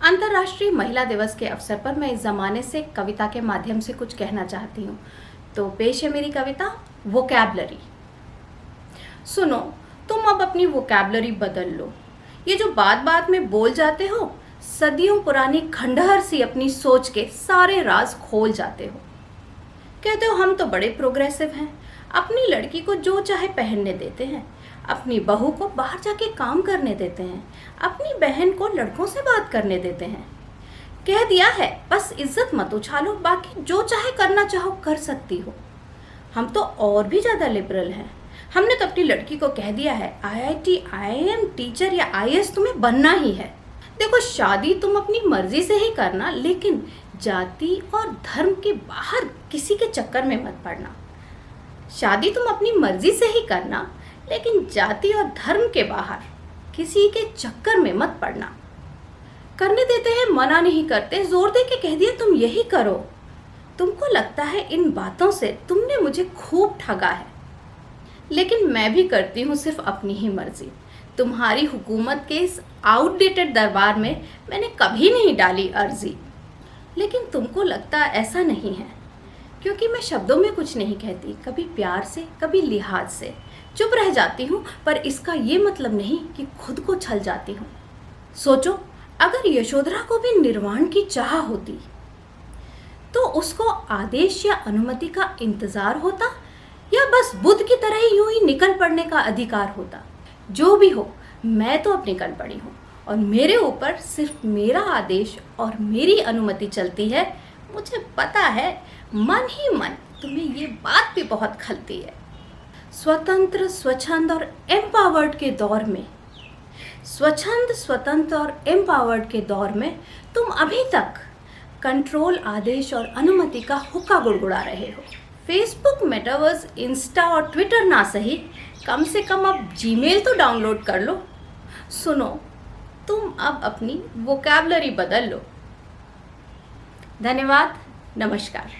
अंतर्राष्ट्रीय महिला दिवस के अवसर पर मैं इस ज़माने से कविता के माध्यम से कुछ कहना चाहती हूँ। तो पेश है मेरी कविता वोकैबलरी। सुनो, तुम अब अपनी वोकैबलरी बदल लो। ये जो बात बात में बोल जाते हो, सदियों पुरानी खंडहर सी अपनी सोच के सारे राज खोल जाते हो। कहते हो हम तो बड़े प्रोग्रेसिव हैं, अपनी लड़की को जो चाहे पहनने देते हैं, अपनी बहू को बाहर जाके काम करने देते हैं, अपनी बहन को लड़कों से बात करने देते हैं। कह दिया है बस इज्जत मत उछालो, बाकी जो चाहे करना चाहो कर सकती हो। हम तो और भी ज़्यादा लिबरल हैं। हमने तो अपनी लड़की को कह दिया है IIT, IIM टीचर या IAS तुम्हें बनना ही है। देखो, शादी तुम अपनी मर्जी से ही करना, लेकिन जाति और धर्म के बाहर किसी के चक्कर में मत पड़ना। शादी तुम अपनी मर्जी से ही करना, लेकिन जाति और धर्म के बाहर किसी के चक्कर में मत पड़ना। करने देते हैं, मना नहीं करते, जोर दे के कह दिया तुम यही करो। तुमको लगता है इन बातों से तुमने मुझे खूब ठगा है, लेकिन मैं भी करती हूँ सिर्फ अपनी ही मर्जी। तुम्हारी हुकूमत के इस आउटडेटेड दरबार में मैंने कभी नहीं डाली अर्जी। लेकिन तुमको लगता ऐसा नहीं है, क्योंकि मैं शब्दों में कुछ नहीं कहती, कभी प्यार से कभी लिहाज से चुप रह जाती हूँ, पर इसका ये मतलब नहीं कि खुद को छल जाती हूँ। सोचो, अगर यशोधरा को भी निर्वाण की चाह होती तो उसको आदेश या अनुमति का इंतजार होता, या बस बुद्ध की तरह ही यूं ही निकल पड़ने का अधिकार होता। जो भी हो, मैं तो अब निकल पड़ी हूँ और मेरे ऊपर सिर्फ मेरा आदेश और मेरी अनुमति चलती है। मुझे पता है मन ही मन तुम्हें ये बात भी बहुत खलती है। स्वतंत्र, स्वच्छंद और एम्पावर्ड के दौर में, स्वच्छंद, स्वतंत्र और एम्पावर्ड के दौर में तुम अभी तक कंट्रोल, आदेश और अनुमति का हुक्का गुड़गुड़ा रहे हो। फेसबुक, मेटावर्स, इंस्टा और ट्विटर ना सही, कम से कम अब जीमेल तो डाउनलोड कर लो। सुनो, तुम अब अपनी वोकैबलरी बदल लो। धन्यवाद, नमस्कार।